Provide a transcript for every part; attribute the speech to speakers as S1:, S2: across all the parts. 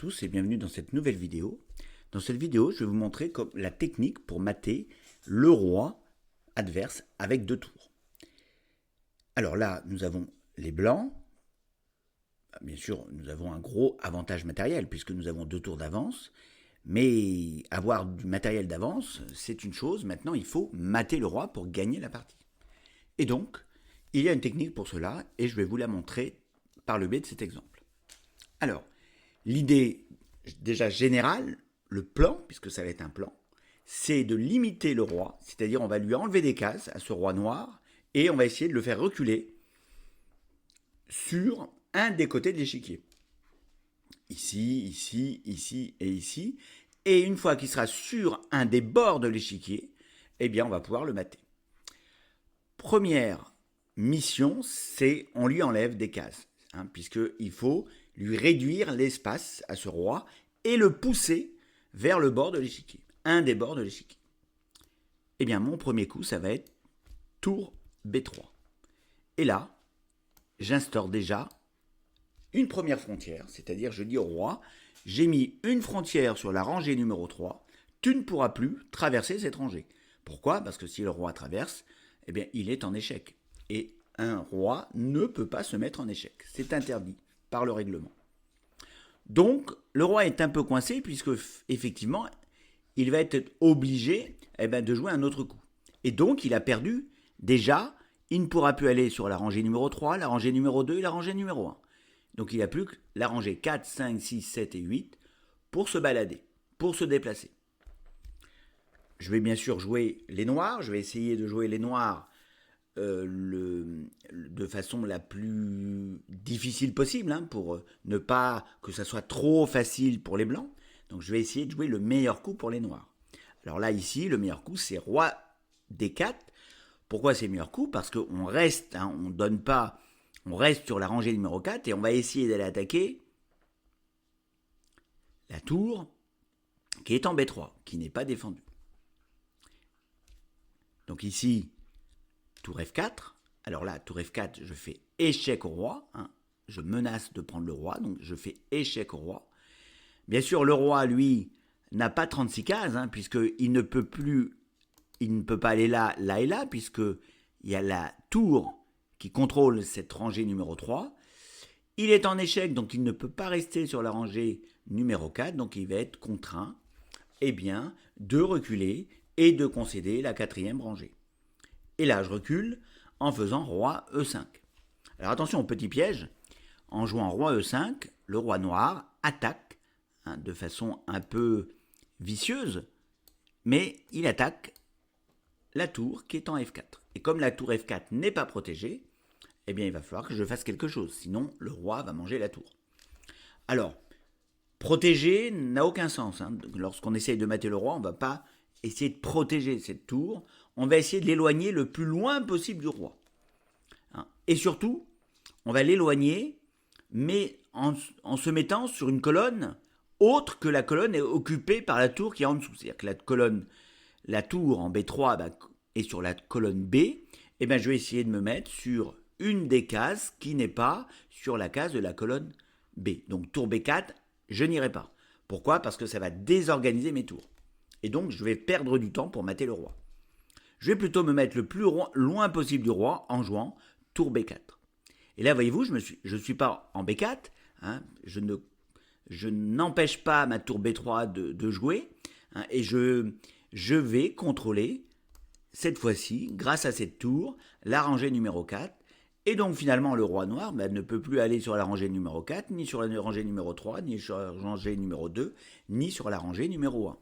S1: tous et bienvenue dans cette nouvelle vidéo. Dans cette vidéo, je vais vous montrer la technique pour mater le roi adverse avec 2 tours. Alors là, nous avons les blancs. Bien sûr, nous avons un gros avantage matériel puisque nous avons 2 tours d'avance. Mais avoir du matériel d'avance, c'est une chose. Maintenant, il faut mater le roi pour gagner la partie. Et donc, il y a une technique pour cela et je vais vous la montrer par le biais de cet exemple. Alors, l'idée déjà générale, le plan, puisque ça va être un plan, c'est de limiter le roi, c'est-à-dire on va lui enlever des cases à ce roi noir et on va essayer de le faire reculer sur un des côtés de l'échiquier. Ici, ici, ici et ici. Et une fois qu'il sera sur un des bords de l'échiquier, eh bien on va pouvoir le mater. Première mission, c'est on lui enlève des cases, puisqu'il faut lui réduire l'espace à ce roi et le pousser vers le bord de l'échiquier, un des bords de l'échiquier. Eh bien, mon premier coup, ça va être tour B3. Et là, j'instaure déjà une première frontière, c'est-à-dire je dis au roi, j'ai mis une frontière sur la rangée numéro 3, tu ne pourras plus traverser cette rangée. Pourquoi ? Parce que si le roi traverse, eh bien, il est en échec. Et un roi ne peut pas se mettre en échec. C'est interdit par le règlement. Donc, le roi est un peu coincé puisque, effectivement, il va être obligé de jouer un autre coup. Et donc, il a perdu, déjà, il ne pourra plus aller sur la rangée numéro 3, la rangée numéro 2 et la rangée numéro 1. Donc, il n'a plus que la rangée 4, 5, 6, 7 et 8 pour se balader, pour se déplacer. Je vais bien sûr jouer les noirs, je vais essayer de jouer les noirs de façon la plus difficile possible, pour ne pas que ça soit trop facile pour les blancs. Donc je vais essayer de jouer le meilleur coup pour les noirs. Alors là, ici, le meilleur coup, c'est roi D4. Pourquoi c'est le meilleur coup ? Parce qu'on reste, on donne pas, on reste sur la rangée numéro 4 et on va essayer d'aller attaquer la tour qui est en B3, qui n'est pas défendue. Donc ici, tour F4. Alors là, tour F4, je fais échec au roi. Je menace de prendre le roi, donc je fais échec au roi. Bien sûr, le roi, lui, n'a pas 36 cases, puisqu'il ne peut plus, il ne peut pas aller là, là et là, puisqu'il y a la tour qui contrôle cette rangée numéro 3. Il est en échec, donc il ne peut pas rester sur la rangée numéro 4, donc il va être contraint de reculer et de concéder la 4e rangée. Et là, je recule en faisant roi E5. Alors attention au petit piège, en jouant roi E5, le roi noir attaque de façon un peu vicieuse, mais il attaque la tour qui est en F4. Et comme la tour F4 n'est pas protégée, eh bien il va falloir que je fasse quelque chose, sinon le roi va manger la tour. Alors, protéger n'a aucun sens. Lorsqu'on essaye de mater le roi, on ne va pas essayer de protéger cette tour, on va essayer de l'éloigner le plus loin possible du roi. Et surtout, on va l'éloigner, mais en se mettant sur une colonne autre que la colonne est occupée par la tour qui est en dessous. C'est-à-dire que la tour en B3 est sur la colonne B, et je vais essayer de me mettre sur une des cases qui n'est pas sur la case de la colonne B. Donc tour B4, je n'irai pas. Pourquoi ? Parce que ça va désorganiser mes tours. Et donc je vais perdre du temps pour mater le roi. Je vais plutôt me mettre le plus loin possible du roi en jouant tour B4. Et là, voyez-vous, je ne suis pas en B4, je n'empêche pas ma tour B3 de jouer, et je vais contrôler, cette fois-ci, grâce à cette tour, la rangée numéro 4, et donc finalement le roi noir ne peut plus aller sur la rangée numéro 4, ni sur la rangée numéro 3, ni sur la rangée numéro 2, ni sur la rangée numéro 1.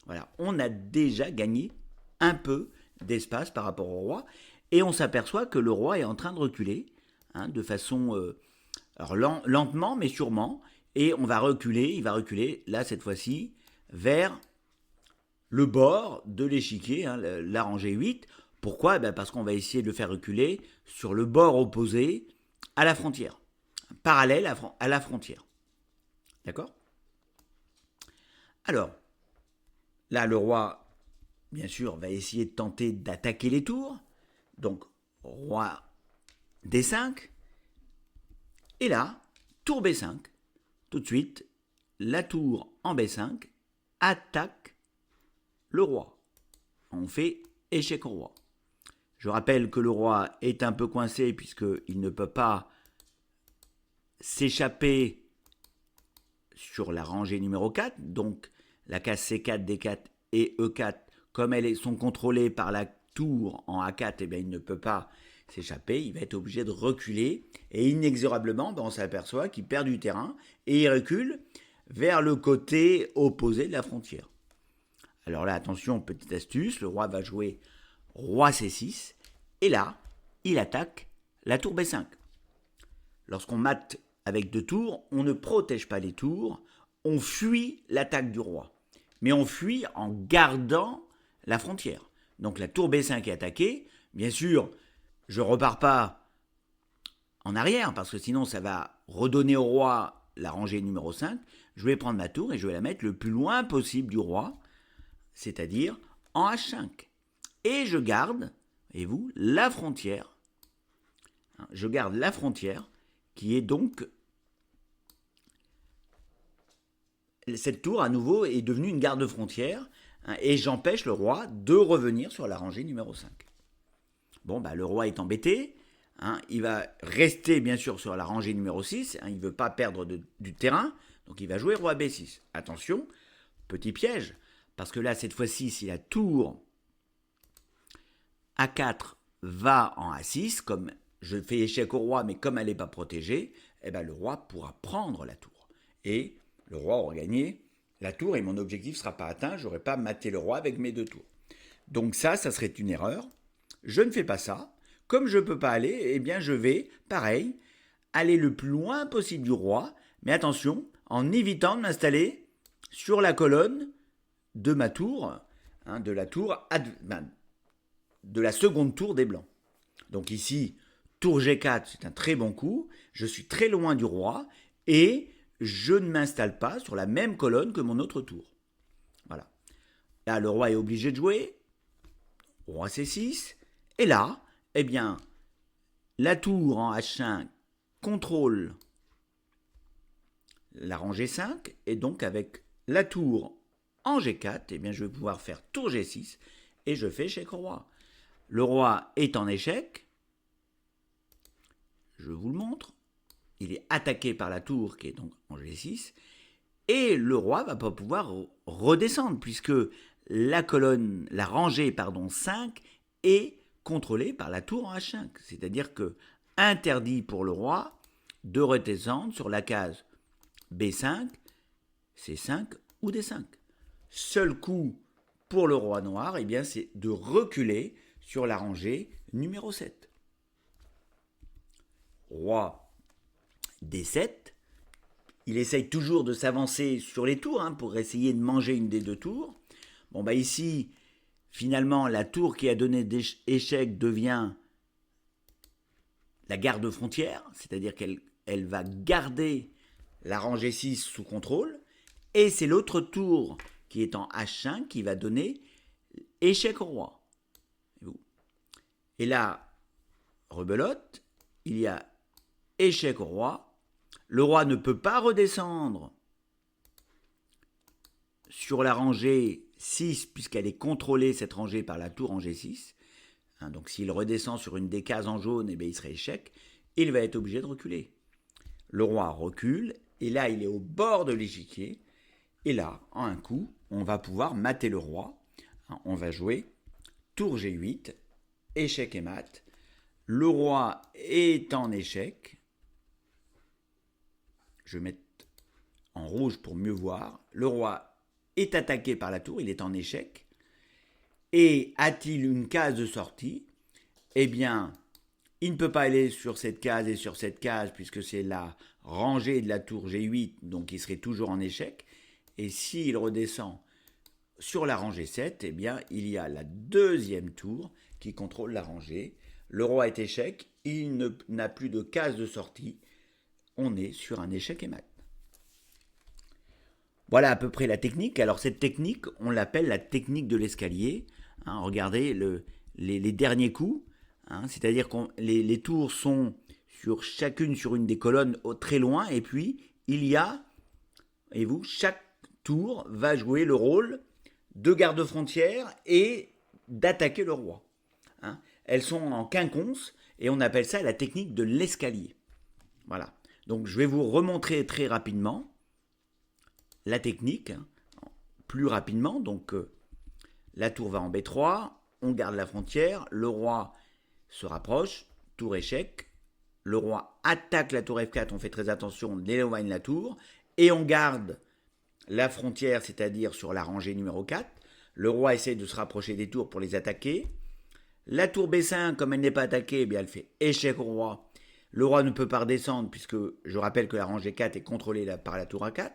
S1: Voilà, on a déjà gagné un peu d'espace par rapport au roi, et on s'aperçoit que le roi est en train de reculer, de façon lentement mais sûrement, et il va reculer là cette fois-ci vers le bord de l'échiquier, la rangée 8. Pourquoi ? Parce qu'on va essayer de le faire reculer sur le bord opposé à la frontière, parallèle à la frontière. D'accord ? Alors, là le roi, bien sûr, va essayer de tenter d'attaquer les tours. Donc, roi D5. Et là, tour B5. Tout de suite, la tour en B5 attaque le roi. On fait échec au roi. Je rappelle que le roi est un peu coincé puisqu'il ne peut pas s'échapper sur la rangée numéro 4. Donc la case C4, D4 et E4, comme elles sont contrôlées par la tour en A4, eh bien, il ne peut pas s'échapper. Il va être obligé de reculer. Et inexorablement, on s'aperçoit qu'il perd du terrain et il recule vers le côté opposé de la frontière. Alors là, attention, petite astuce, le roi va jouer roi C6, et là, il attaque la tour B5. Lorsqu'on mate avec 2 tours, on ne protège pas les tours, on fuit l'attaque du roi. Mais on fuit en gardant la frontière. Donc la tour B5 est attaquée, bien sûr, je ne repars pas en arrière, parce que sinon ça va redonner au roi la rangée numéro 5, je vais prendre ma tour et je vais la mettre le plus loin possible du roi, c'est-à-dire en H5. Et je garde, voyez-vous, la frontière. Je garde la frontière qui est donc... Cette tour, à nouveau, est devenue une garde-frontière et j'empêche le roi de revenir sur la rangée numéro 5. Bon, le roi est embêté. Il va rester, bien sûr, sur la rangée numéro 6. Il ne veut pas perdre du terrain. Donc, il va jouer roi B6. Attention, petit piège. Parce que là, cette fois-ci, si la tour A4 va en A6, comme je fais échec au roi, mais comme elle n'est pas protégée, le roi pourra prendre la tour. Et le roi aura gagné la tour et mon objectif ne sera pas atteint. Je n'aurai pas maté le roi avec mes 2 tours. Donc ça serait une erreur. Je ne fais pas ça. Comme je ne peux pas aller, je vais, pareil, aller le plus loin possible du roi, mais attention, en évitant de m'installer sur la colonne de ma tour, de la seconde tour des blancs. Donc ici, tour G4, c'est un très bon coup, je suis très loin du roi, et je ne m'installe pas sur la même colonne que mon autre tour. Voilà. Là, le roi est obligé de jouer, roi C6, et là, la tour en H5 contrôle la rangée 5, et donc avec la tour en G4, je vais pouvoir faire tour G6, et je fais échec au roi. Le roi est en échec, je vous le montre, il est attaqué par la tour qui est donc en G6, et le roi va pas pouvoir redescendre, puisque la rangée 5 est contrôlée par la tour en H5. C'est-à-dire que interdit pour le roi de redescendre sur la case B5, C5 ou D5. Seul coup pour le roi noir, c'est de reculer sur la rangée numéro 7. Roi D7, il essaye toujours de s'avancer sur les tours pour essayer de manger une des 2 tours. Ici, finalement, la tour qui a donné échec devient la garde-frontière, c'est-à-dire qu'elle va garder la rangée 6 sous contrôle, et c'est l'autre tour qui est en H5 qui va donner échec au roi. Et là, rebelote, il y a échec au roi, le roi ne peut pas redescendre sur la rangée 6 puisqu'elle est contrôlée, cette rangée, par la tour en G6. Donc s'il redescend sur une des cases en jaune, il serait échec, il va être obligé de reculer. Le roi recule, et là il est au bord de l'échiquier, et là, en un coup, on va pouvoir mater le roi. On va jouer tour G8, échec et mat. Le roi est en échec. Je vais mettre en rouge pour mieux voir. Le roi est attaqué par la tour, il est en échec. Et a-t-il une case de sortie ? Il ne peut pas aller sur cette case et sur cette case puisque c'est la rangée de la tour G8, donc il serait toujours en échec. Et s'il redescend sur la rangée 7, il y a la deuxième tour qui contrôle la rangée. Le roi est échec, il n'a plus de case de sortie. On est sur un échec et mat. Voilà à peu près la technique. Alors cette technique, on l'appelle la technique de l'escalier. Regardez les derniers coups. C'est-à-dire que les tours sont chacune sur une des colonnes très loin. Et puis, il y a Et vous, chaque tour va jouer le rôle de garde-frontière et d'attaquer le roi. Hein. Elles sont en quinconce et on appelle ça la technique de l'escalier. Voilà. Donc je vais vous remontrer très rapidement la technique, plus rapidement. Donc la tour va en B3, on garde la frontière, le roi se rapproche, tour échec, le roi attaque la tour F4, on fait très attention, on éloigne la tour, et on garde la frontière, c'est-à-dire sur la rangée numéro 4. Le roi essaie de se rapprocher des tours pour les attaquer. La tour B5, comme elle n'est pas attaquée, eh bien elle fait échec au roi. Le roi ne peut pas redescendre, puisque je rappelle que la rangée 4 est contrôlée par la tour A4.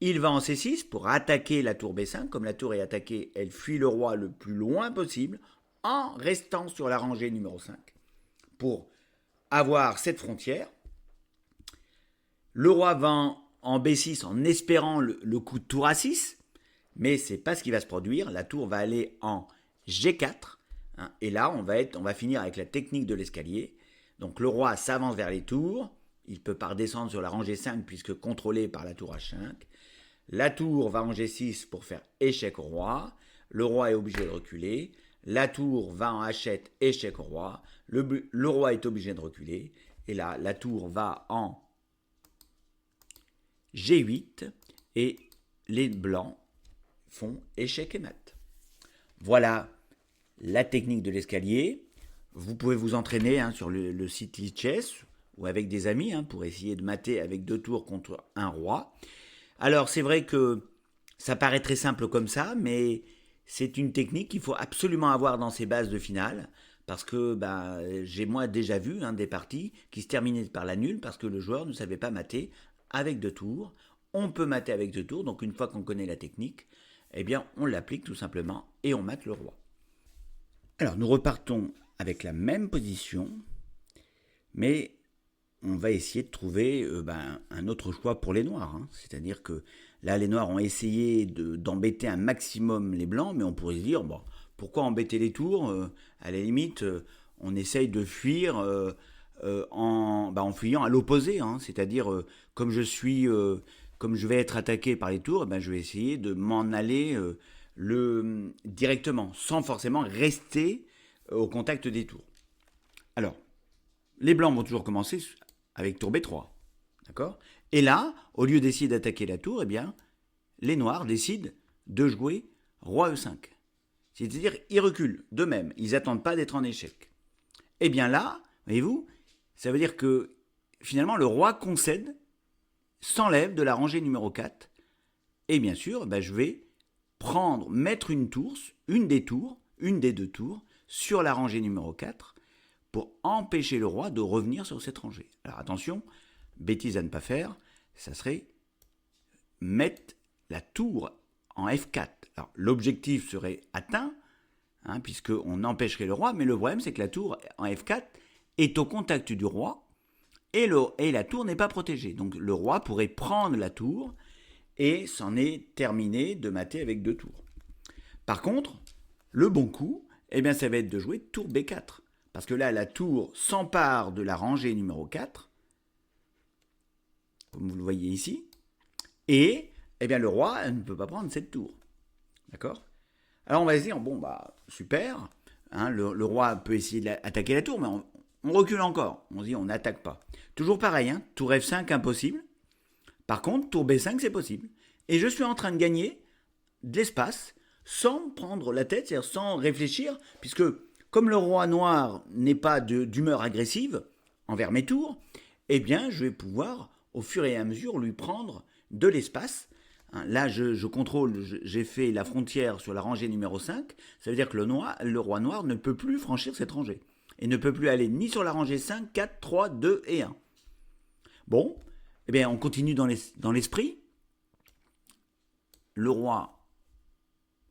S1: Il va en C6 pour attaquer la tour B5. Comme la tour est attaquée, elle fuit le roi le plus loin possible, en restant sur la rangée numéro 5, pour avoir cette frontière. Le roi va en B6 en espérant le coup de tour A6, mais ce n'est pas ce qui va se produire. La tour va aller en G4, hein, et là on va finir avec la technique de l'escalier. Donc le roi s'avance vers les tours, il ne peut pas redescendre sur la rangée 5 puisque contrôlé par la tour H5. La tour va en G6 pour faire échec au roi, le roi est obligé de reculer. La tour va en H7, échec au roi, le roi est obligé de reculer, et là la tour va en G8 et les blancs font échec et mat. Voilà la technique de l'escalier. Vous pouvez vous entraîner sur le site Lichess ou avec des amis pour essayer de mater avec 2 tours contre un roi. Alors c'est vrai que ça paraît très simple comme ça, mais c'est une technique qu'il faut absolument avoir dans ses bases de finale, parce que j'ai moi déjà vu des parties qui se terminaient par la nulle parce que le joueur ne savait pas mater avec 2 tours. On peut mater avec 2 tours, donc une fois qu'on connaît la technique, eh bien on l'applique tout simplement et on mate le roi. Alors nous repartons avec la même position, mais on va essayer de trouver un autre choix pour les noirs. C'est-à-dire que là, les noirs ont essayé d'embêter un maximum les blancs, mais on pourrait se dire, bon, pourquoi embêter les tours à la limite, on essaye de fuir en fuyant à l'opposé. C'est-à-dire, comme je vais être attaqué par les tours, je vais essayer de m'en aller directement, sans forcément rester au contact des tours. Alors, les blancs vont toujours commencer avec tour B3. D'accord ? Et là, au lieu d'essayer d'attaquer la tour, les noirs décident de jouer roi E5. C'est-à-dire, ils reculent d'eux-mêmes. Ils n'attendent pas d'être en échec. Et bien là, voyez-vous, ça veut dire que finalement, le roi concède, s'enlève de la rangée numéro 4. Et bien sûr, je vais mettre une des 2 tours, sur la rangée numéro 4, pour empêcher le roi de revenir sur cette rangée. Alors attention, bêtise à ne pas faire, ça serait mettre la tour en F4. Alors l'objectif serait atteint, puisqu'on empêcherait le roi, mais le problème c'est que la tour en F4 est au contact du roi, et la tour n'est pas protégée. Donc le roi pourrait prendre la tour, et c'en est terminé de mater avec 2 tours. Par contre, le bon coup, ça va être de jouer tour B4. Parce que là, la tour s'empare de la rangée numéro 4, comme vous le voyez ici, et le roi ne peut pas prendre cette tour. D'accord ? Alors on va se dire, super, le roi peut essayer d'attaquer la tour, mais on recule encore. On se dit, on n'attaque pas. Toujours pareil, tour F5, impossible. Par contre, tour B5, c'est possible. Et je suis en train de gagner de l'espace sans prendre la tête, c'est-à-dire sans réfléchir, puisque comme le roi noir n'est pas d'humeur agressive envers mes tours, je vais pouvoir, au fur et à mesure, lui prendre de l'espace. Là, je contrôle, j'ai fait la frontière sur la rangée numéro 5, ça veut dire que le roi noir ne peut plus franchir cette rangée. Et ne peut plus aller ni sur la rangée 5, 4, 3, 2 et 1. Bon, on continue dans l'esprit. Le roi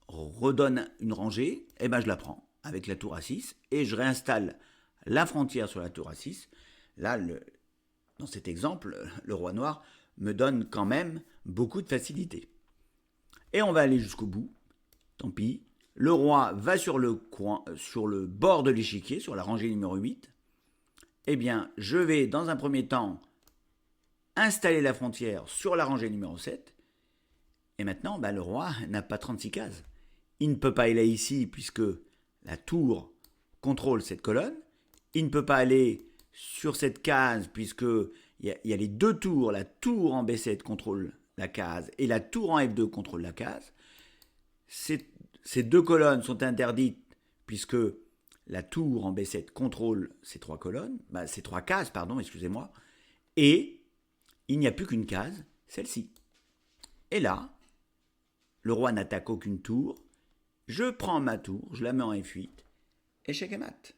S1: redonne une rangée, je la prends avec la tour A6, et je réinstalle la frontière sur la tour A6. Là, dans cet exemple, le roi noir me donne quand même beaucoup de facilité. Et on va aller jusqu'au bout, tant pis. Le roi va sur le bord de l'échiquier, sur la rangée numéro 8. Je vais dans un premier temps installer la frontière sur la rangée numéro 7. Et maintenant, le roi n'a pas 36 cases. Il ne peut pas aller ici puisque la tour contrôle cette colonne. Il ne peut pas aller sur cette case puisque il y a les deux tours. La tour en B7 contrôle la case et la tour en F2 contrôle la case. Ces deux colonnes sont interdites puisque la tour en B7 contrôle ces trois colonnes, ces trois cases, pardon, excusez-moi, et il n'y a plus qu'une case, celle-ci. Et là, le roi n'attaque aucune tour, je prends ma tour, je la mets en F8, échec et mat.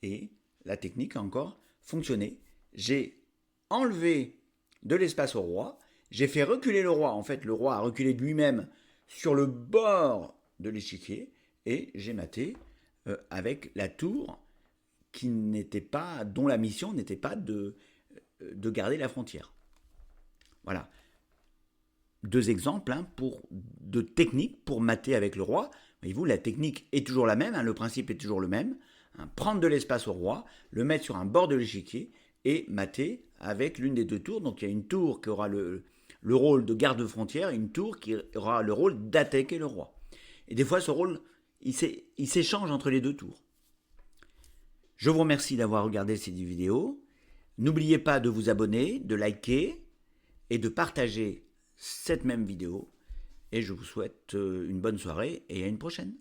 S1: Et la technique a encore fonctionné. J'ai enlevé de l'espace au roi, j'ai fait reculer le roi, en fait le roi a reculé de lui-même sur le bord de l'échiquier, et j'ai maté avec la tour qui n'était pas, dont la mission n'était pas de garder la frontière. Voilà. Deux exemples de techniques pour mater avec le roi. Voyez-vous, la technique est toujours la même, le principe est toujours le même. Prendre de l'espace au roi, le mettre sur un bord de l'échiquier et mater avec l'une des deux tours. Donc il y a une tour qui aura le rôle de garde-frontière et une tour qui aura le rôle d'attaquer le roi. Et des fois, ce rôle, il s'échange entre les deux tours. Je vous remercie d'avoir regardé cette vidéo. N'oubliez pas de vous abonner, de liker et de partager cette même vidéo. Et je vous souhaite une bonne soirée et à une prochaine.